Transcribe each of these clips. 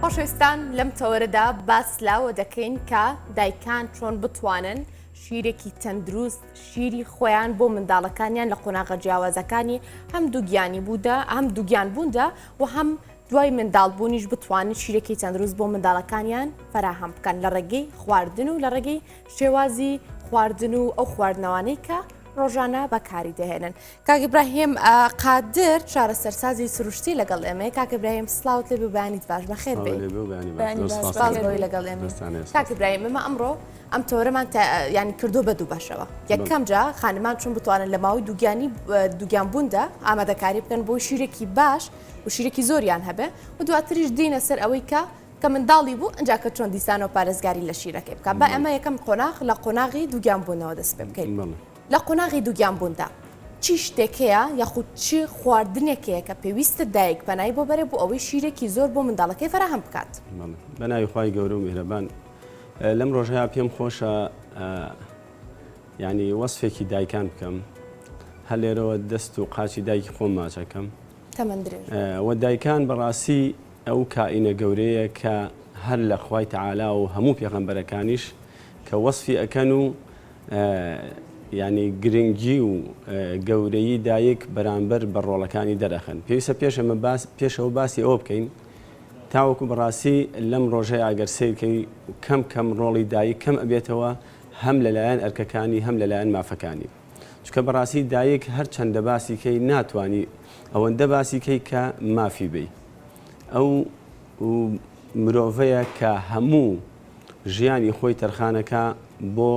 خۆشەویستان لەم تەوەرەدا باس لاوە دەکەین کە دایکان چۆن بتوانن شیرێکی تەندروست شیری خۆیان بۆ منداڵەکانیان لە قۆناغە جیاوازەکانی هەم دووگیانی بوودا هەم دووگیان بووندا و هەم دوای منداڵبوونیش بتوانن شیرێکی تەندروست بۆ منداڵەکانیان فراهەم بکەن لە ڕێگەی خواردن و لە ڕێگەی شێوازی خواردن و ئەو خواردنەوانەی کە ڕۆژانە بەکاری دەهێنن. کاک ئیبراهیم قادر چارەسەرسازی سروشتی لەگەڵ ئێمە. کاک ئیبراهیم سڵاوت لێ بێ بەیانیت باش بەخێر بێت لەگەڵ ئێمە. کاک ئیبراهیم ئێمە ئەمڕۆ ئەم تۆرەمان ینی کردو بە دوو باشەوە. یەکەم جا خانمان چۆن بتوانن لە ماوەی دووگیان بووندا ئامادەکاری بکەن بۆ شیرێکی باش و شیرێکی زۆریان هەبێ و دواتریش دینە سەر ئەوەی کە منداڵی بوو ئەنجاکە چۆن دیسان و پارێزگاری لە شیرەکەی بکە. با ئەمە یەکەم قۆناغ لە قۆناغی دووگیان بوونەوە دەست پێ بکەین. لە قۆناغی دووگیان بووندا چی شتێکەیە یاخود چی خواردنێکەیە کە پێویستە دایک پەنای بۆ بەرێ بۆ ئەوەی شیرێکی زۆر بۆ منداڵەکەی فراهەم بکات؟ بەناوی خوای گەورە و میهرەبان لەم ڕۆژەیە پێم خۆشە ینی وەسفێکی دایکان بکەم هەر لێرەوە دەست و قاچی دایکی خۆم ماچەکەم وە دایکان بەڕاستی ئەو کائینە گەورەیە کە هەر لە خوای تەعالا و هەموو پێغەمبەرەکانیش کە وەسفی ئەکەن و ینی گرنگی و گەورەی دایک بەرامبەر بە ڕۆڵەکانی دەرەخەن. پێویستە پێشەوە باسی ئەوە بکەین تاوەکو بەڕاستی لەم ڕۆژەیە ئەگەر سیرکەی کەم ڕۆڵی دایک کەم ئەبێتەوە هەم لەلایەن ئەرکەکانی هەم لەلایەن مافەکانی. چکە بەڕاستی دایک هەر چەندە باسیکەی ناتوانانی ئەوەندە باسیکەی کە مافی بی. ئەو مرۆڤەیە کە هەموو ژیانی خۆی تەرخانەکە بۆ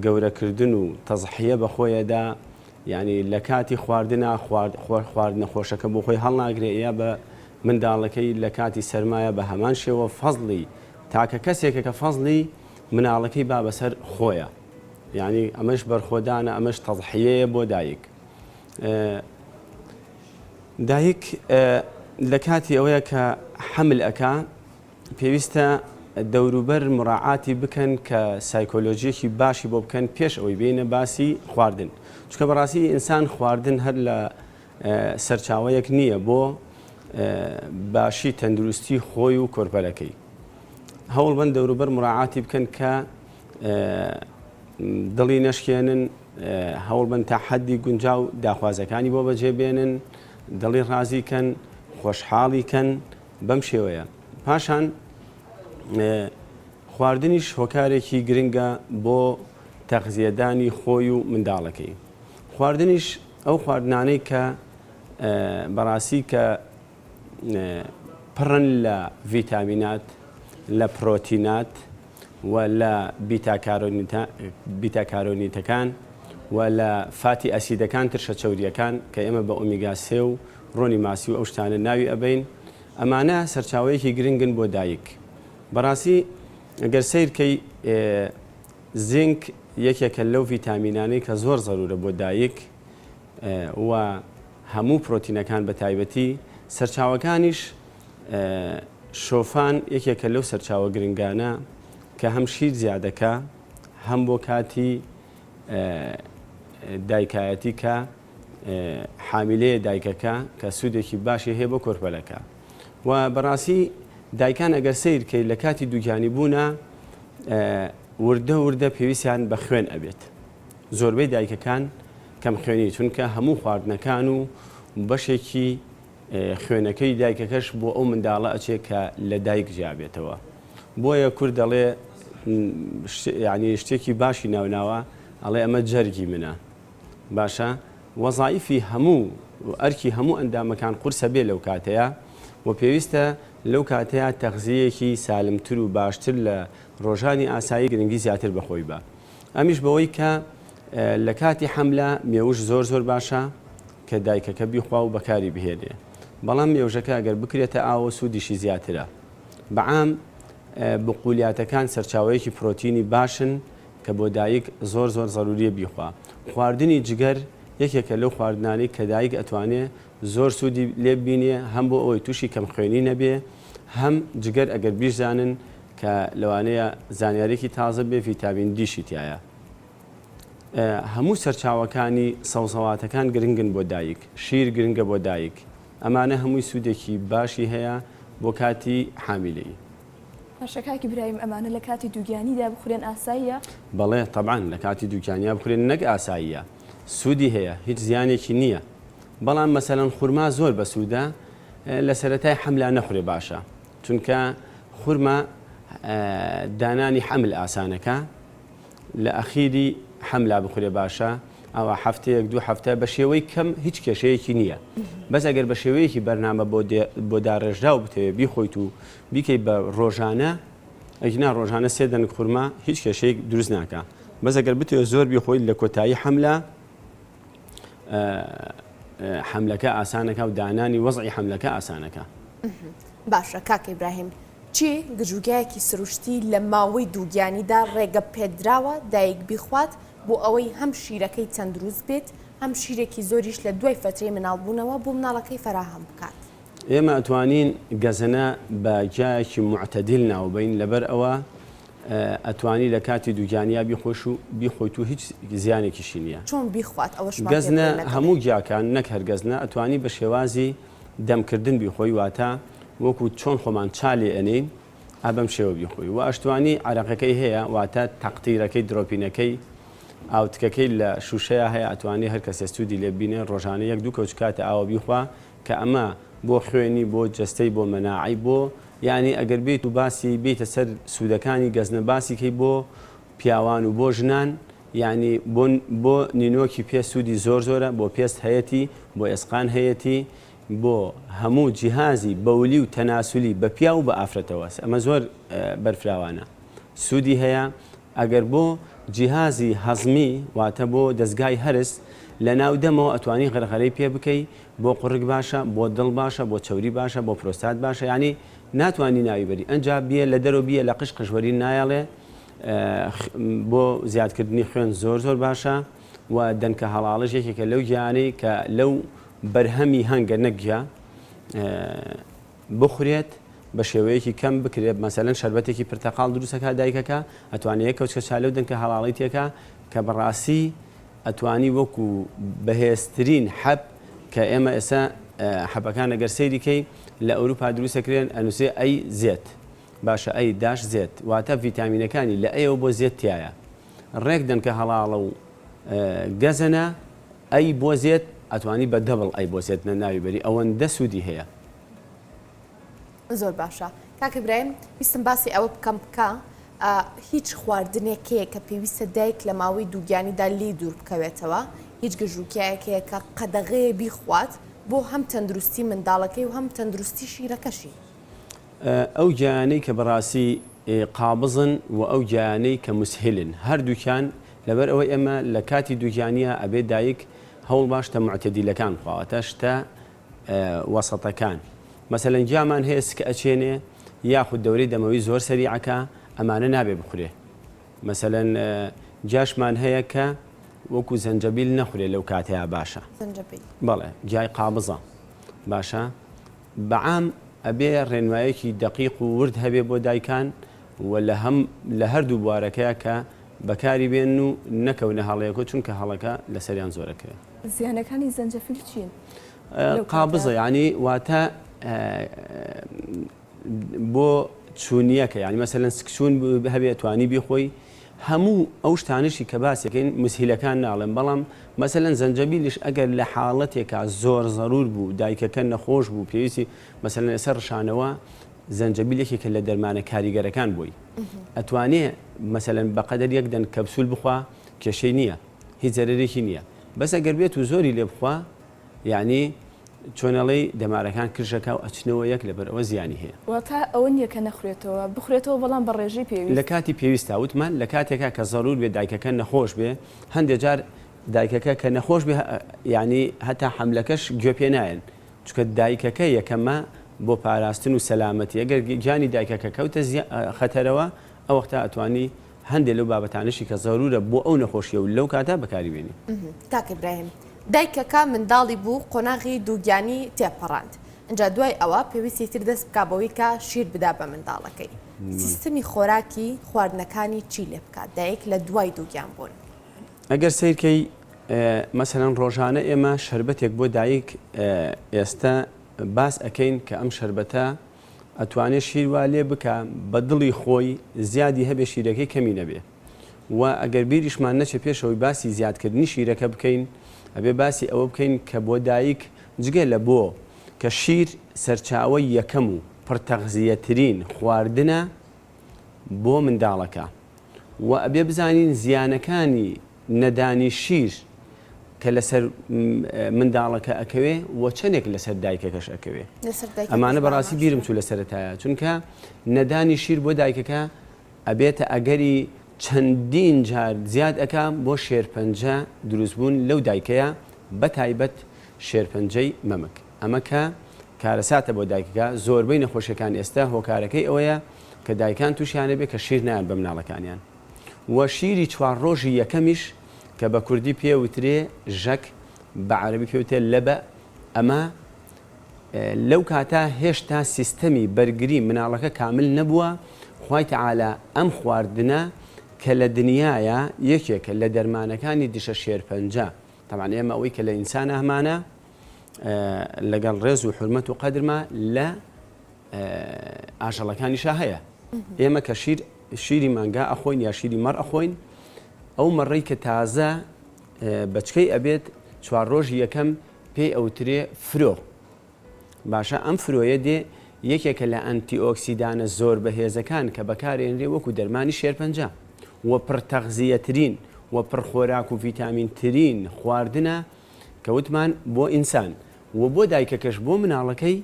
گەورەکردن و تەزحیە بە خۆیەدا ینی لە کاتی خواردنە خواردنە خۆشەکە بۆ خۆی هەڵناگرێ یا بە منداڵەکەی لە کاتی سەرمایە بە هەمان شێوە فەزڵی تاکە کەسێکە کە فەزڵی مناڵەکەی با بەسەر خۆیە. ینی ئەمەش بەرخۆدانە ئەمەش تەزحیەیە بۆ دایک. دایک لە کاتی ئەوەیە کە حمل ئەکا پێویستە دەوروبەر مراعاتی بکەن کە سایکۆلۆژیەکی باشی بۆ بکەن پێش ئەوەی بینە باسی خواردن. چکە بەڕاستی ئینسان خواردن هەر لە سەرچاوەیەک نییە بۆ باشی تەندروستی خۆی و کۆرپەلەکەی. هەوڵ بن دەوروبەر مراعاتی بکەن کە دڵی نەشکێنن، هەوڵ بن تا حەدی گونجاو داخوازەکانی بۆ بەجێبێنن، دڵی ڕازیکەن، خۆشحاڵیکەن بەم شێوەیە. پاشان خواردنیش هۆکارێکی گرنگە بۆ تەغزیەدانی خۆی و منداڵەکەی. خواردنیش ئەو خواردنانەی کە بەڕاستی کە پڕن لە ڤیتامینات، لە پرۆتینات و لە بیتاکارۆنیتەکان و لە فاتی ئەسیدەکان ترشە چەوریەکان کە ئێمە بە ئۆمیگا 3 و ڕۆنی ماسی و ئەو شتانە ناوی ئەبین. ئەمانە سەرچاوەیەکی گرنگن بۆ دایک. بەڕاستی ئەگەر سیرکەی زینک یەکێکە لەو ڤیتامینانەی کە زۆر زەرورە بۆ دایک و هەموو پرۆتینەکان بە تایبەتی سەرچاوەکانیش شۆفان یەکێکە لەو سەرچاوە گرنگانە کە هەم شیر زیادەکە هەم بۆ کاتی دایکایەتی کە حامیلەیە دایکەکە کە سوودێکی باشی هەیە بۆ کۆرپەلەکە. و بەڕاستی دایکان ئەگەر سیرکەی لە کاتی دووگیانی بوونە وردە پێویستیان بە خوێن ئەبێت. زۆربەی دایکەکان کەم خوێنی چونکە هەموو خواردنەکان و بەشێکی خوێنەکەی دایکەکەش بۆ ئەو منداڵە ئەچێت کە لە دایک جیابێتەوە. بۆیە کورد دەڵێ ینی شتێکی باشی ناوناوە ئەڵێ ئەمە جەرگی منە. باشە وەزایفی هەموو ئەرکی هەموو ئەندامەکان قورسە بێ لەو کاتەیە و پێویستە لەو کاتەیە تەغزیەکی سالمتر و باشتر لە ڕۆژانی ئاسایی گرنگی زیاتر بەخۆی بە. ئەمیش بەوەی کە لە کاتی حەملە مێوش زۆر باشە کە دایکەکە بیخوا و بەکاری بهێنێ. بەڵام مێوژەکە ئەگەر بکرێتە ئاوە سوودیشی زیاترە. بەعام بقولیاتەکان سەرچاوەیەکی پرۆتینی باشن کە بۆ دایک زۆر زەروریە بیخوا. خواردنی جگەر یەکێکە لەو خواردنانەی کە دایک ئەتوانێ زۆر سوودی لێ بینێ هەم بۆ ئەوەی تووشی کەم خوێنی نەبێ هەم جگەر ئەگەر بیشزانن کە لەوانەیە زانیارێکی تازە بێ ڤیتامین دیشی تایە. هەموو سەرچاوەکانی سەوزەواتەکان گرنگن بۆ دایک، شیر گرنگە بۆ دایک. ئەمانە هەمووی سوودێکی باشی هەیە بۆ کاتی حامیلەی. پاشەکاکی برایم ئەمانە لە کاتی دووگیانیدا بخورێن ئاساییە؟ بەڵێ طبعاً لە کاتی دووکانیا بخورێن نەک ئاساییە، سوودی هەیە، هیچ زیانێکی نییە. بەڵام مەسەلەن خورما زۆر بە سوودە لە سەرەتای حەملا نەخورێ باشە، چونکە خورما دانانی حەمل ئاسانەکە، لە ئەخیری حەملا بخورێ باشە، ئەوە هەفتەیەک دوو هەفتە بە شێوەی کەم هیچ کێشەیەکی نییە. بەس ئەگەر بە شێوەیەکی بەرنامە بۆ داڕێژرا و بتەوێ بیخۆیت و بیکەی بە ڕۆژانە، ئەگنا ڕۆژانە 3 دەنگ خورما هیچ کێشەیەک دروست ناکە. بەس ئەگەر بتەوێت زۆر بیخۆیت لە کۆتایی حەملا حەملەکە ئاسانەکە و دانانی وەزعی حەملەکە ئاسانەکە. باشە کاک ئیبراهیم، چی گژوگایەکی سروشتی لە ماوەی دووگیانیدا ڕێگە پێدراوە دایک بیخوات بۆ ئەوەی هەم شیرەکەی تەندروست بێت، هەم شیرێکی زۆریش لە دوای فترەی مناڵبوونەوە بۆ مناڵەکەی فراهەم بکات؟ ئێمە ئەتوانین گەزەنە بە جایەکی معتەدیل ناوبین، لەبەر ئەوە ئەتوانی لە کاتی دووگیانیا بیخۆیت و هیچ زیانێکیشی نییە. چۆن بیخوات؟ ئەوەش گەزنە هەموو گیاکان نەک هەرگەزنە ئەتوانی بە شێوازی دەمکردن بیخۆی، واتە وەکو چۆن خۆمان چالی ئەنین ئابەم شێوە بیخۆی و ئەشتوانی عرەقەکەی هەیە، واتە تەقتیرەکەی درۆپینەکەی ئاوتکەکەی لە شوشەیە هەیە، ئەتوانی هەر کەسێ سوودی لێ بینێ ڕۆژانە 1-2 کەوچ کاتە ئاوە بیخوا کە ئەمە بۆ خوێنی بۆ جەستەی بۆ مەناعی بۆ یعنی ئەگەر بێت و باسی بێتە سەر سوودەکانی گەزنە باسیکەی بۆ پیاوان و بۆ ژنان، یعنی بۆ نینۆکی پێ سوودی زۆر زۆرە، بۆ پێست هەیەی، بۆ ئێسقان هەیەی، بۆ هەموو جیهازی بەولی و تەناسولی بە پیا و بە ئافرەتەوە. ئەمە زۆر بەرفراوانە سوودی هەیە. ئەگەر بۆ جیهازی هەزمی واتە بۆ دەستگای هەرس لە ناودەمەوە ئەتوانی غەرغەرەی پێ بکەی، بۆ قوڕک باشە، بۆ دڵ باشە، بۆ چەوری باشە، بۆ پرۆستات باشە، ینی ناتوانانی ناوی بەری ئەنجا بیە لە دەرەوە بیە لە قشقشوەری نایەڵێ. بۆ زیادکردنی خوێن زۆر زۆر باشە و دەنکە هەڵاڵش یەکێکە لەو گیانەی کە لەو بەرهەمی هەنگە نەگیا بخورێت بە شێوەیەکی کەم بکرێت. مەسەلەن شەربەتێکی پرتەقاڵ دروستەکە دایکەکە ئەتوانێت کەوچکە چالە و دەنکە هەڵاڵی تێکە کە بەڕاستی ئەتوانی وەکو بەهێزترین حەب کە ئێمە ئێستا حەبەکان ئەگەر سەیریکەی لە ئەوروپا دروستەکرێن ئەنووسێ ئەی زێت باشە، ئەی داش زێت، واتە ڤیتامینەکانی لە ئەوە بۆ زێت تایە. ڕێک دەنکە هەڵاڵە و گەزەنە ئەی بۆ زێت ئەتوانی بە دەبڵ ئەی بۆ زێت ناوی بەری، ئەوەندە سوودی هەیە. زۆر باشە کاک ئیبراهیم، ویستم باسی ئەوە بکەم بکە هیچ خواردنێکەیە کە پێویستە دایک لە ماوەی دووگیانیدا لی دوور بکەوێتەوە، هیچ گژوکیایەکەیە کە قەدەغەیە بیخوات بۆ هەم تەندروستی منداڵەکەی و هەم تەندروستی شیرەکەشی؟ ئەو گیانەی کە بەڕاستی قابزن و ئەو گیانەی کە مسهلن هەردووکیان، لەبەر ئەوەی ئێمە لە کاتی دووگیانیە ئەبێ دایک هەوڵ باشتە معتەدیلەکان بخواوەتە شتە وەسەتەکان. مەسەلەن گیامان هەیە سکە ئەچێنێ یاخود دەورەی دەمەوی زۆر سەریعەکە، ئەمانە نابێ بخورێ. مەسەلەن جاشمان هەیە کە وەکو زەنجەبیل نەخورێ لەو کاتەیە باشە. بەڵێ گیای قابزە باشە. بەعام ئەبێ ڕێنمایەکی دقیق و ورد هەبێ بۆ دایکان و لە هەردوو بوارەکەیە کە بەکاری بێن و نەکەونە هەڵەیەکۆ، چونکە هەڵەکە لە سەریان زۆرەکەوێت. زیانەکانی زەنجەفیل چین؟ قابزە ینی واتە بۆ چوونیەکە، ینی مەسەلەن سکچوون هەبێ توانی بیخۆی. هەموو ئەو شتانشی کە باسیەکەین مسهیلەکان ناڵێن، بەڵام مەسەلەن زەنجەبیلش ئەگەر لە حاڵەتێکە زۆر زەرور بوو دایکەکە نەخۆش بوو پێویستی مەسەلەن ئێستا ڕشانەوە زەنجەبیلێکێکە لە دەرمانە کاریگەرەکان بووی ئەتوانێ مەسەلەن بەقەدەر 1 دەنگ کەپسول بخوا کێشەی نییە، هیچ زەرەرێکی نییە. بەس ئەگەر بێت و زۆری لێ بخوا یعنی چۆنەڵی دەمارەکان کرژەکە و ئەچنەوە یەک لەبەر ئەوە زیانی هەیە. واتە ئەوە نییە کە نەخورێتەوە بخورێتەوە، بەڵام بە ڕێژەی پێویست لە کاتی پێویستە. وتمان لە کاتێکە کە زەرور بێ دایکەکە نەخۆش بێ، هەندێک جار دایکەکە کە نەخۆش بێ ینی هەتا حەملەکەش گوێ پێ نایەن، چونکە دایکەکە یەکەمە بۆ پاراستن و سەلامەتی. ئەگەر گیانی دایکەکە کەوتە خەتەرەوە ئەو وەختە ئەتوانی هەندێک لەو بابەتانشی کە زەرورە بۆ ئەو نەخۆشیە و لەو کاتە بەکاری بێنی. کاک ئیبراهیم، دایکەکە منداڵی بوو قۆناغی دووگیانی تێپەڕاند، اینجا دوای ئەوە پێویستی تر دەست بکبەوەی کە شیر بدا بە منداڵەکەی. سیستمی خۆراکی خواردنەکانی چی لێ بکات دایک لە دوای دووگیان بوون؟ ئەگەر سیرکەی مەسەلەن ڕۆژانە ئێمە شەربەتێک بۆ دایک ئێستا باس ئەەکەین کە ئەم شەربەتە ئەتوانێت شیر وا لێ بکە بە دڵی خۆی زیادی هەبێ شیرەکەی کەمی نەبێ و ئەگەر بیریشمان نەچێت پێشەوەی باسی زیادکردنی شیرەکە بکەین ئەبێ باسی ئەوە بکەین کە بۆ دایک جگە لە بۆ کە شیر سەرچاوی یەکەم و پڕتەغزیەترین خواردنە بۆ منداڵەکە و ئەبێ بزانین زیانەکانی نەدانی شیر کە لەسەر منداڵەکە ئەکەوێ و چەندێک لەسەر دایکەکەش ئەکەوێ ئەمانە بەڕاستی بیرم چوو لەسەرەتایە چونکە نەدانی شیر بۆ دایکەکە ئەبێتە ئەگەری چەندین جار زیاد ئەکا بۆ شێرپەنجە دروستبوون لەو دایکەیە بە تایبەت شێرپەنجەی مەمک ئەمە کە کارەساتە بۆ دایکەکە زۆربەی نەخۆشیەکان ئێستا هۆکارەکەی ئەوەیە کە دایکان تووشیانە بێ کە شیر نایان بە مناڵەکانیان وە شیری چوار ڕۆژی یەکەمیش کە بە کوردی پێوترێ ژەک بە عەرەبی پێوتێ لەبە ئەمە لەو کاتە هێشتا سیستەمی بەرگری مناڵەکە کامل نەبووە خوای تەعالا ئەم خواردنە کە لە دنیاە یەکێکە لە دەرمانەکانی دشە شێرپەنجە تەمان ئێمە ئەوەی کە لە ئینسانە هەمانە لەگەڵ ڕێز و حرمەت و قەدرما لە ئاژەڵەکانیشا هەیە ئێمە کە شیری مانگا ئەخۆین یا شیری مەڕ ئەخۆین ئەو مەڕی کە تازە بەچکەی ئەبێت چوار ڕۆژی یەکەم پێی ئەوترێ فرۆ باشە ئەم فرۆیە دێ یەکێکە لە ئەنتیئۆکسیدانە زۆر بەهێزەکان کە بەکارێنرێ وەکو دەرمانی شێرپەنجە وە پڕتەغزیەترین وە پڕخۆراک و ڤیتامینترین خواردنە کە وتمان بۆ ئینسان و بۆ دایکەکەش بۆ مناڵەکەی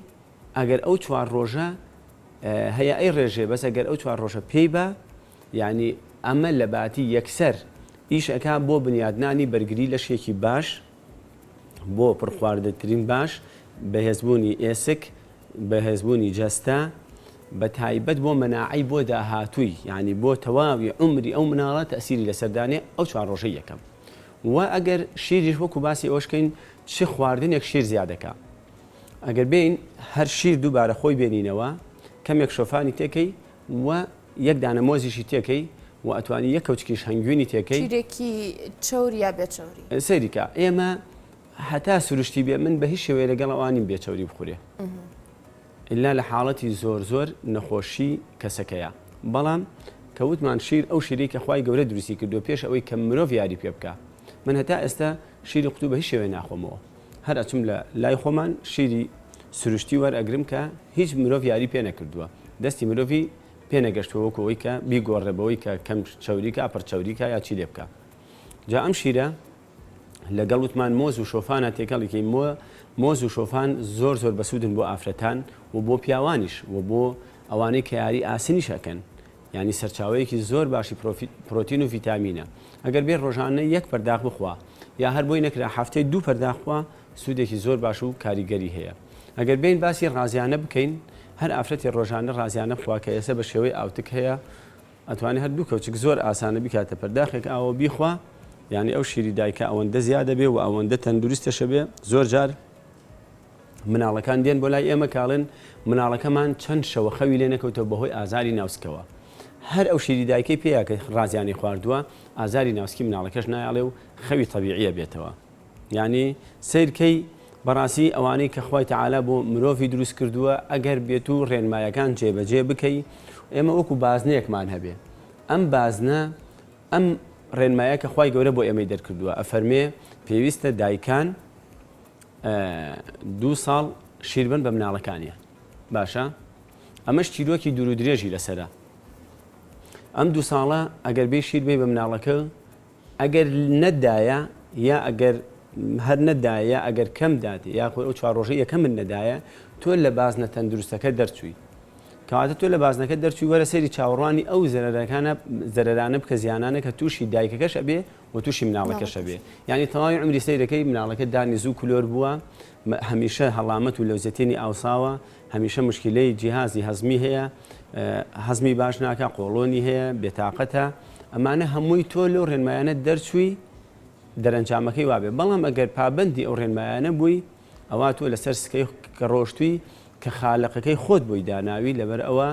ئەگەر ئەو چوار ڕۆژە هەیە ئەی ڕێژێ بەس ئەگەر ئەو چوار ڕۆژە پێی بە یعنی ئەمە لە باتی یەکسەر ئیشەکە بۆ بنیادنانی بەرگری لەشێکی باش بۆ پڕخواردەترین باش بەهێزبوونی ئێسک بەهێزبوونی جەستە بە تایبەت بۆ مەناعی بۆ داهاتووی یعنی بۆ تەواوی عمری ئەو مناڵە تەسیری لەسەردانێ ئەو چوار ڕۆژەی یەکەم و ئەگەر شیریش وەکو باسی ئەوشکەین چ خواردنێک شیر زیادەکە ئەگەر بین هەر شیر دووبارە خۆی بێنینەوە کەمێک شۆفانی تێکەی و یەک دانە مۆزیشی تێکەی و ئەتوانی یەک کەوچکیش هەنگوینی تێکەی شیرێکی چەوری یا بێچەوری سەیریکە ئێمە هەتا سروشتی بێ من بە هیچ شێوەیە لەگەڵ ئەوانیم بێچەوری بخورێ ئللا لە حاڵەتی زۆر زۆر نەخۆشی کەسەکەیە بەڵام کەوتمان شیر ئەو شیری کە خوای گەورە دروستی کردو پێش ئەوەی کە مرۆڤ یاری پێ بکە من هەتا ئێستا شیری قوتو بە هیچ شێوەیە ناخۆمەوە هەر ئەچم لە لای خۆمان شیری سروشتی وەرئەگرم کە هیچ مرۆڤ یاری پێ نەکردووە دەستی مرۆڤی پێ نەگەشتووە وەکەوەی کە بیگۆڕێبەوەی کە کەم چاوریکە پڕچاوریکە یا چی لێ بکە جا ئەم شیرە لەگەڵ وتمان مۆز و شۆفانە تێکەڵێکی مۆز و شۆفان زۆر زۆر بەسوودن بۆ ئافرەتان و بۆ پیاوانیش و بۆ ئەوانەی کە یاری ئاسنی شەکەن ینی سەرچاوەیەکی زۆر باشی پرۆتین و ڤیتامینە ئەگەر بێ ڕۆژانە یەک پەرداخ بخوا یا هەر بۆی نەکرا هەفتەی دوو پەرداخوا سوودێکی زۆر باش و کاریگەری هەیە ئەگەر بین باسی ڕازیانە بکەین هەر ئافرەتی ڕۆژانە ڕازیانە بخوا کە ئێستا بە شێوەی ئاوتک هەیە ئەتوانێت هەر دوو کەوچک زۆر ئاسانە بکاتە پەرداخێک ئاوە بیخوا یعنی ئەو شیری دایکە ئەوەندە زیادە بێ و ئەوەندە تەندروستەشە بێ زۆر جار مناڵەکان دێن بۆ لای ئێمە کاڵن مناڵەکەمان چەند شەوە خەوی لێ نەکەوتەوە بەهۆی ئازاری ناوسکەوە هەر ئەو شیری دایکەی پێیە کە ڕازیانی خواردووە ئازاری ناوسکی مناڵەکەش نایاڵێ و خەوی تەبیعیە بێتەوە یعنی سیرکەی بەڕاستی ئەوانەی کە خوای تەعالا بۆ مرۆڤی دروست کردووە ئەگەر بێت و ڕێنمایەکان جێبەجێ بکەی ئێمە وەکو بازنەیەکمان هەبێ ئەم بازنە ئەم ڕێنمایە کە خوای گەورە بۆ ئێمەی دەرکردووە ئەفەرمێ پێویستە دایکان 2 ساڵ شیربن بە مناڵەکانیە باشە ئەمەش چیرۆکی دوور و درێژی لەسەرە ئەم 2 ساڵە ئەگەر بێ شیر بێ بە مناڵەکە ئەگەر نەدایە یا ئەگەر هەر نەدایە ئەگەر کەم داتێ یا ئەو 4 ڕۆژەی یەکەم من نەدایە تۆ لە بازنە تەندروستەکە دەرچووی کەواتە تۆ لە بازنەکە دەرچووی وەرە سەیری چاوەڕوانی ئەو زەرەرانە بکە زیانانە کە تووشی دایکەکەش ئەبێ و تووشی مناڵەکەش ئەبێ یعنی تەواوی عمری سەیرەکەی مناڵەکە دانی زوو کولۆر بووە هەمیشە هەڵامەت و لەوزەتێنی ئاوساوە هەمیشە مشکلەی جیهازی هەزمی هەیە هەزمی باش ناکە قۆڵۆنی هەیە بێتاقەتە ئەمانە هەمووی تۆ لەو ڕێنمایانە دەرچووی دەرەنجامەکەی وابێ بەڵام ئەگەر پابندی ئەو ڕێنمایانە بووی ئەوە تۆ لەسەر سکەی کە ڕۆشتووی کە خالقەکەی خۆت بۆی داناوی لەبەر ئەوە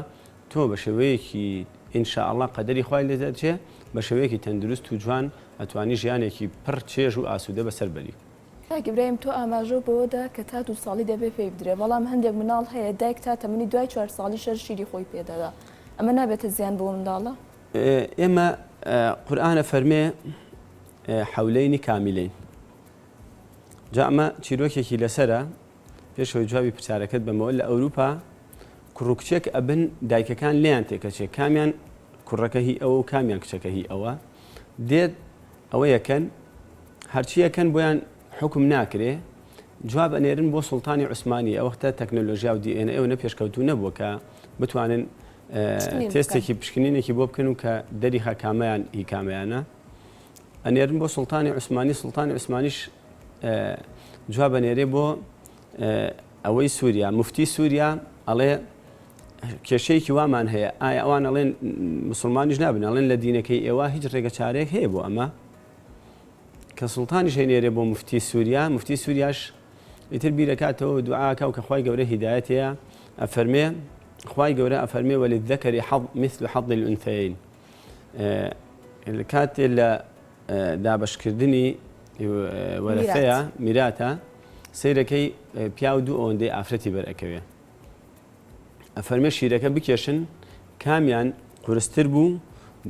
تۆ بە شێوەیەکی ئینشاءالله قەدەری خوای لێ دەرچێ بە شێوەیەکی تەندروست و جوان ئەتوانی ژیانێکی پڕ چێژ و ئاسوودە بەسەر بەری کاکی برایم تۆ ئاماژە بۆدا کە تا 2 ساڵی دەبێ پێی بدرێ بەڵام هەندێک مناڵ هەیە دایک تا تەمەنی دوای 4 ساڵی شەر شیری خۆی پێدەدا ئەمە نابێتە زیان بۆ منداڵە ئێمە قورئانە فەرمێ حەولەینی کامیلەین جا ئەمە چیرۆکێکی لەسرە پێشەوەی جوابی پرسیارەکەت بەمەوە لە ئەوروپا کوڕکچێک ئەبن دایکەکان لیان تێکەچێت کامیان کوڕەکە هی ئەوە و کامیان کچەکە هی ئەوە دێت ئەوە یەکەن هەرچی یەکەن بۆیان حکم ناکرێ جواب ئەنێرن بۆ سوڵتانی عوسمانی ئەوەختە تەکنۆلۆژیا و دیئێنە ئەوە پێشکەوتو نەبووە کە بتوانن تێستێکی پشکنینێکی بۆ بکەن و کە دەریخە کامەیان هی کامەیانە ئەنێرن بۆ سوڵتانی عوسمانی سوڵتانی عوسمانیش جواب ئەنێرێ بۆ ئەوەی سووریا مفتی سووریا ئەڵێ کێشەیەکی وامان هەیە ئایا ئەوان ئەڵێن مسلمانیش نابن ئەڵێن لە دینەکەی ئێوە هیچ ڕێگە چارەیەک هەیە بۆ ئەمە کە سوڵتانیش هێنێرێ بۆ مفتی سووریا مفتی سووریاش ئیتر بیرەکاتەوە دوعاکە و کە خوای گەورە هیدایەتەیە ئەفەرمێ خوای گەورە ئەفەرمێ وەلللذەکەری حەظ مثل حەظ الأنثەیین کاتێ لە دابەشکردنی وەرەثەیە میراتە سەیرەکەی پیا و دوو ئەوەندەی ئافرەتی بەرئەکەوێ ئەفەرمێ شیرەکە بکێشن کامیان قورستر بوو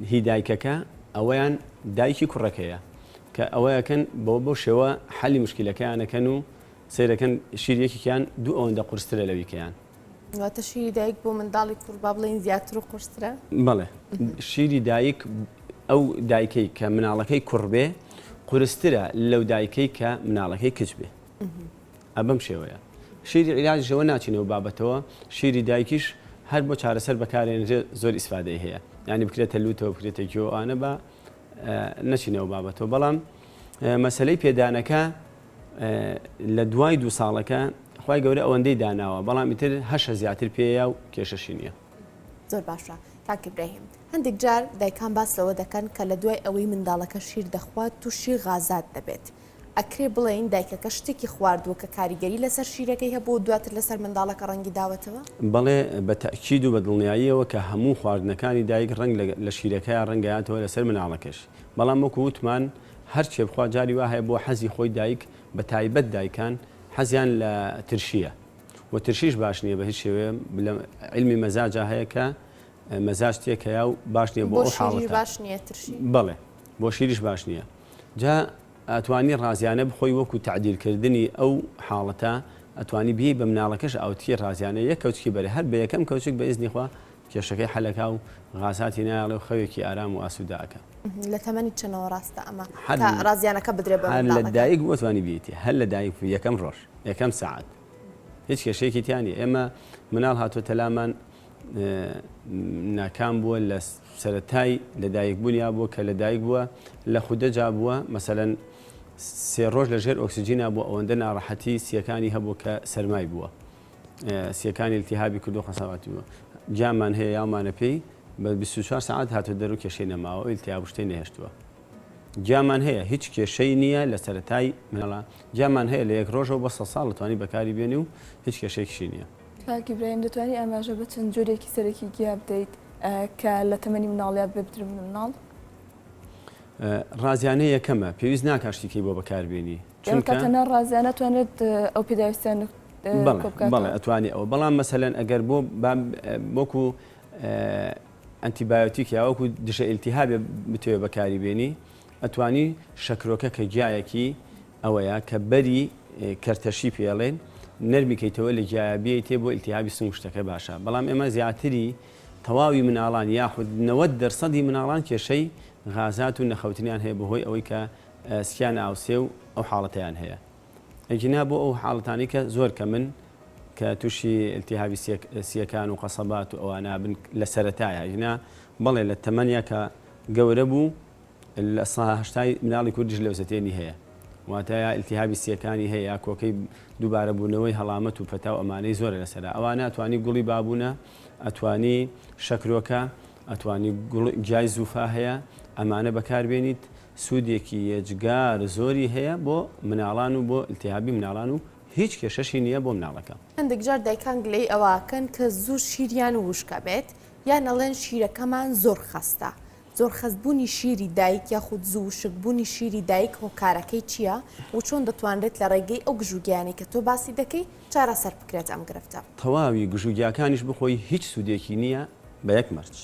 هی دایکەکە ئەوەیان دایکی کوڕەکەیە کە ئەوەیەکەن بۆ شێوە حەلی مشکلەکەیانەکەن و سەیرەکەن شیرەکێکیان دوو ئەوەندە قورسترە لەویکەیان واتە شیری دایک بۆ منداڵی کوڕ با بڵێن زیاتر و قورسترە بەڵێ شیری دایک ئەو دایکەی کە مناڵەکەی کوڕ بێ قورسترە لەو دایکەی کە مناڵەکەی کچ بێ ئەبەم شێوەیە شیری عیلاجەوە ناچینەوە بابەتەوە شیری دایکیش هەر بۆ چارەسەر بەکارێنرێ زۆر ئیسفادەی هەیە یعنی بکرێتە لوتەوە بکرێتە گیۆوانە بە نەچینەوە بابەتەوە بەڵام مەسلەی پێدانەکە لە دوای 2 ساڵەکە خوای گەورە ئەوەندەی داناوە بەڵام ئیتر هەشە زیاتر پێەیە و کێشەشی نییە زۆر باشە کاکی براهیم هەندێک جار دایکان باس لەوە دەکەن کە لە دوای ئەوەی منداڵەکە شیر دەخوات تووشی غازات دەبێت ئەکرێ بڵێن دایکەکە شتێکی خواردووە کە کاریگەری لەسەر شیرەکەی هەبوو دواتر لەسەر منداڵەکە ڕەنگی داوەتەوە بەڵێ بە تەکید و بە دڵنیاییەوە کە هەموو خواردنەکانی دایک ڕنگ لە شیرەکەیان ڕەنگەیاتەوە لەسەر مناڵەکەش بەڵام وەکو وتمان هەرچێ بخوا جاری وا هەیە بۆ حەزی خۆی دایک بە تایبەت دایکان حەزیان لە ترشیە و ترشیش باش نییە بە هیچ شێوەیە علمی مەزاجا هەیە کە مەزاج تێکەیە و باش نییە بۆ ئەو حاڵەتە باش نییە ترشی بەڵێ بۆ شیریش باش نییە جا ئەتوانی ڕازیانە بخۆی وەکو تعدیلکردنی ئەو حاڵەتە ئەتوانی بی بە مناڵەکەش ئاوتی ڕازیانە یەک کەوچکی بەرە هەر بە یەکەم کەوچک بە ئیزنی خوا کێشەکەی حەلەکا و غازاتی نایڵێ و خەوێکی ئارام و ئاسووداکە لە تەمەنی چەنەوە ڕاستە ئەمە تا ڕازیانەکە بدرێ بە هەر لە دایک بۆتوانی بیتی هەر لە دایک یەکەم ڕۆژ یەکەم سەعات هیچ کێشەیەکی تیانی ئێمە مناڵ هاتۆ تەلامان ناکام بووە لە سەرەتای لە دایک بوونیا بووە کە لە دایک بووە لە خودەجا بووە مەسەلەن 3 ڕۆژ لە ژێر ئۆکسسیجینا بوو ئەوەندە ناڕەحەتی سیەکانی هەبوو کە سەرمای بووە سیەکانی التیهابی کردو خەساواتی بووە گیامان هەیە یاومانە پێی بە 24 ساعت هاتو دەرو کێشەی نەماوە ئیلتیهاب شتەی نەهێشتووە گیامان هەیە هیچ کێشەی نییە لە سەرەتای مناڵە گیامان هەیە لە 1 ڕۆژەوە بە 100 ساڵ دەتوانی بەکاری بێنی و هیچ کێشەیەکیشی نییە کاکی برایم دەتوانی ئاماژە بە چەند جۆرێکی سەرەکی گیا بدەیت کە لە تەمەنی مناڵیا بێتر مناڵ ڕازیانە یەکەمە پێویست ناکاشتیکەی بۆ بەکاربێنی چونکە ڕازیانە توانێت ئەو پێداویستیان بەڵێ ئەتوانی ئەوە بەڵام مەسەلەن ئەگەر بۆ بۆکو ئەنتیبایۆتیک یا وەکو دشە ئیلتیهابێ بتوێ بەکاری بێنی ئەتوانی شەکرۆکە کە گیایەکی ئەوەیە کە بەری کەرتەشی پێڵێن نەرمیکەیتەوە لە گیایابیە تێ بۆ ئیلتیهابی سم شتەکە باشە بەڵام ئێمە زیاتری تەواوی مناڵان یاخود 90% مناڵان کێشەی غازات و نەخەوتنیان هەیە بەهۆی ئەوەی کە سکیان ئاوسێ و ئەو حاڵەتیان هەیە ئەجینا بۆ ئەو حاڵەتانی کە زۆر کە من کە تووشی ئیلتیهابی سیەکان و قەسەبات و ئەوانە بن لە سەرەتایە ئەجینا بەڵێ لە تەمەنیە کە گەورە بوو لە هەشتای مناڵی کوردیش لەوزەتێنی هەیە واتایە ئیلتیهابی سیەکانی هەیە کۆکەی دووبارە بوونەوەی هەڵامەت و پەتا و ئەمانەی زۆرە لەسەرا ئەوانە ئەتوانی گوڵی بابوونە ئەتوانی شەکرۆکە ئەتوانی گیای زوفا هەیە ئەمانە بەکاربێنیت سوودێکی یەجگار زۆری هەیە بۆ مناڵان و بۆ ئیلتیهابی مناڵان و هیچ کێشەشی نییە بۆ مناڵەکە هەندێک جار دایکان گلەی ئەوەکەن کە زوو شیریان وشکە بێت یان ئەڵێن شیرەکەمان زۆر خەستە زۆر خەزبوونی شیری دایک یاخود زوو شکبوونی شیری دایک هۆکارەکەی چییە و چۆن دەتوانرێت لە ڕێگەی ئەو گژوگیانی کە تۆ باسی دەکەی چارەسەر بکرێت ئەم گرفتە. تەواوی گژوگیاکانیش بخۆی هیچ سوودێکی نییە بە یەک مەرج.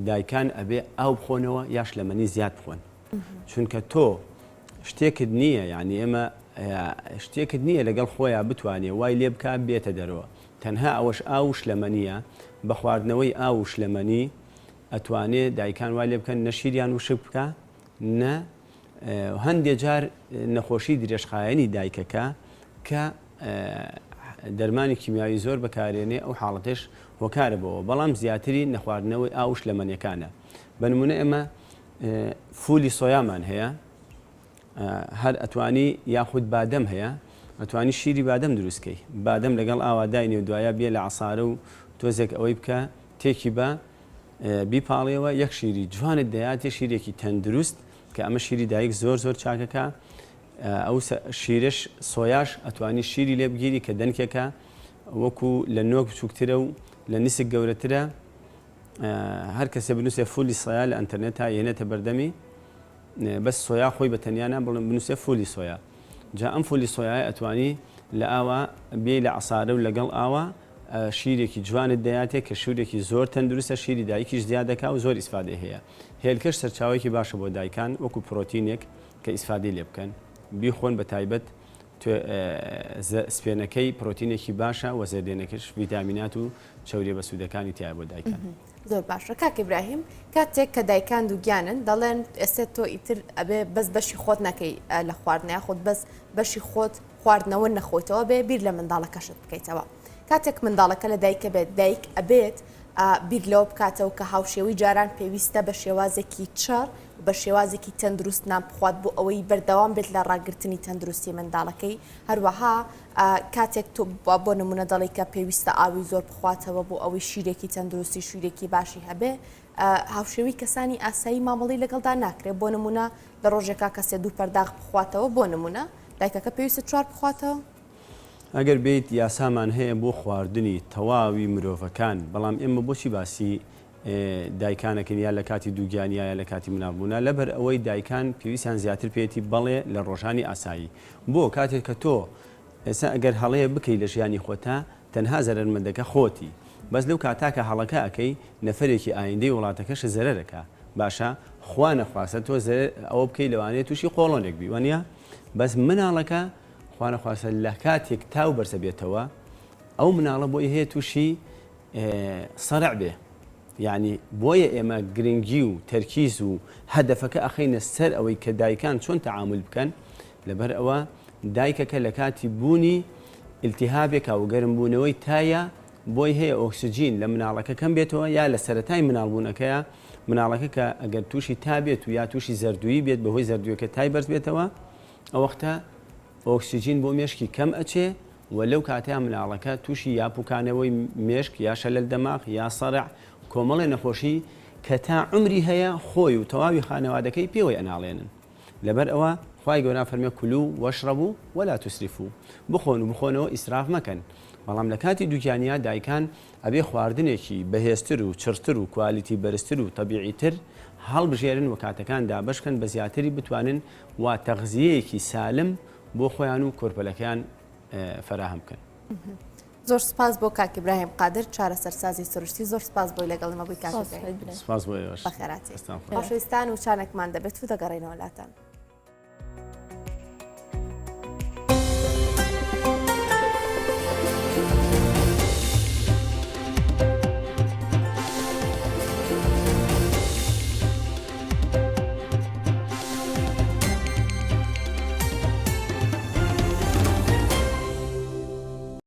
دایکان ئەبێ ئاو بخۆنەوە یاش لەمەنی زیاد بخۆن. چونکە تۆ شتێکت نییە یعنی ئێمە شتێکت نییە لەگەڵ خۆیان بتوانێ وای لێ بکە بێتە دەرەوە. تەنها ئەوەش ئاو شلەمەنیە بە خواردنەوەی ئاو شلەمەنی ئەتوانێت دایکان وای لێ بکەن نە شیریان وشک بکە نە هەندێک جار نەخۆشی درێژخایەنی دایکەکە کە دەرمانی کیمیاوی زۆر بەکارێنێ ئەو حاڵەتش هۆکارە بەوە بەڵام زیاتری نەخواردنەوەی ئاو شلەمەنیەکانە. بە نمونە ئێمە فولی سۆیامان هەیە هەر ئەتوانی یاخود بادەم هەیە ئەتوانی شیری بادەم دروستکەی بادەم لەگەڵ ئاوا داینێ و دوایە بێ لە عسارە و تۆزێک ئەوەی بکە تێکی بە بیپاڵیەوە یەک شیری جوانت دەیاتێ شیرێکی تەندروست کە ئەمە شیری دایک زۆر زۆر چاکەکە ئەو شیرش سۆیاش ئەتوانی شیری لێ بگیری کە دەنکێکە وەکو لە نۆک بچووکترە و لە نیسک گەورەترە هەر کەسێ بنووسێ فولی سۆیا لە ئەنتەرنێت تا هێنێتە بەردەمی بەس سۆیا خۆی بە تەنیانە بڵێن بنووسێ فولی سۆیا جا ئەم فولی سۆیای ئەتوانی لە ئاوا بێ لە عسارە و لەگەڵ ئاوا شیرێکی جوانت دەیاتێت کە شوورێکی زۆر تەندروستە شیری دایکیش زیادەکە و زۆر ئیسفادە هەیە. هێلکەش سەرچاوێکی باشە بۆ دایکان وەکو پرۆتینێک کە ئیسفادی لێ بکەن بیخۆن بە تایبەت سپێنەکەی پرۆتینێکی باشە و زێدێنەکەش ڤیتامینات و چەوریە بە سوودەکانی تایە بۆ دایکان. زۆر باشە کاک ئیبراهیم کاتێک کە دایکان دووگیانن دەڵێن ئێستا تۆ ئیتر ئەبێ بەس بەشی خۆت نەکەی لە خواردنەیە خۆت بەس بەشی خۆت خواردنەوە نەخۆیتەوە بێ بیر لە منداڵەکەشت بکەیتەوە. کاتێک منداڵەکە لە دایکە بێت دایک ئەبێت بیر لەوە بکاتەوە کە هاوشێوی جاران پێویستە بە شێوازێکی چڕ بە شێوازێکی تەندروست نان بخوات بۆ ئەوەی بەردەوام بێت لە ڕاگررتنی تەندروستی منداڵەکەی هەروەها کاتێک تۆ بۆ نمونە دەڵی کە پێویستە ئاوی زۆر بخواتەوە بۆ ئەوەی شیرێکی تەندروستی شوورێکی باشی هەبێ هاوشێوی کەسانی ئاسایی مامەڵی لەگەڵدا ناکرێت بۆ نمونە لە ڕۆژێکا کەسێ دوو پەرداغ بخواتەوە بۆ نمونە دایکەکە پێویستە چوار بخواتەوە. ئەگەر بێت یاسامان هەیە بۆ خواردنی تەواوی مرۆڤەکان بەڵام ئێمە بۆچی باسی دایکانەکەن یا لە کاتی دووگیانیایە لە کاتی منابوونا لەبەر ئەوەی دایکان پێویستیان زیاتر پێێتی بەڵێ لە ڕۆژانی ئاسایی بۆ کاتێک کە تۆ ئێستا ئەگەر هەڵەیە بکەی لە ژیانی خۆتا تەنها زەرمەندەکە خۆتی بەس لەو کاتاکە هەڵەکە ئەەکەی نەفرێکی ئایندەی وڵاتەکەش زەرەرەکە باشە خوا نەخواستە تۆ ئەوە بکەی لەوانەیە تووشی قۆڵۆنێک بی وانە بەس مناڵەکە خوانەخواستە لە کاتێک تاو بەرسە بێتەوە ئەو مناڵە بۆی هەیە تووشی سەرع بێ یعنی بۆیە ئێمە گرنگی و تەرکیز و هەدەفەکە ئەخەینە سەر ئەوەی کە دایکان چۆن تەعامل بکەن لەبەر ئەوە دایکەکە لە کاتی بوونی ئیلتیهابێکە و گەرمبوونەوەی تایە بۆی هەیە ئۆکسجین لە مناڵەکە کەم بێتەوە یا لە سەرەتای مناڵبوونەکەیە مناڵەکە کە ئەگەر تووشی تا بێت و یا تووشی زەردووی بێت بەهۆی زەردوویەکە تای بەرز بێتەوە ئەو وەختە ئۆکسیجین بۆ مێشکی کەم ئەچێ و لەو کاتەیە مناڵەکە تووشی یاپوکانەوەی مێشک یا شەلل دەماغ یا سەرع کۆمەڵی نەخۆشی کە تا عمری هەیە خۆی و تەواوی خانەوادەکەی پێوەی ئەناڵێنن لەبەر ئەوە خوای گەورە فەرمێ کولو وەشڕەبوو وەلا توسریفو بخۆن و بخۆنەوە ئیسراف مەکەن بەڵام لە کاتی دووگیانیا دایکان ئەبێ خواردنێکی بەهێزتر و چرتر و کوالیتی بەرزتر و تەبیعیتر هەڵبژێرن و کاتەکان دابەشکەن بە زیاتری بتوانن وا تەغزیەیەکی سالم بۆ خۆیان و کۆرپەلەکەیان فەراهم بکەن. زۆر سپاس بۆ کاک ئیبراهیم قادر چارەسەرسازی سروشتی زۆر سپاس بۆی لەگەڵ ئێمە بووی کاک سپاس بۆ ئێوەش بەخێراتی خۆشەویستان و چانێکمان دەبێت و دەگەڕێنەوە لاتان.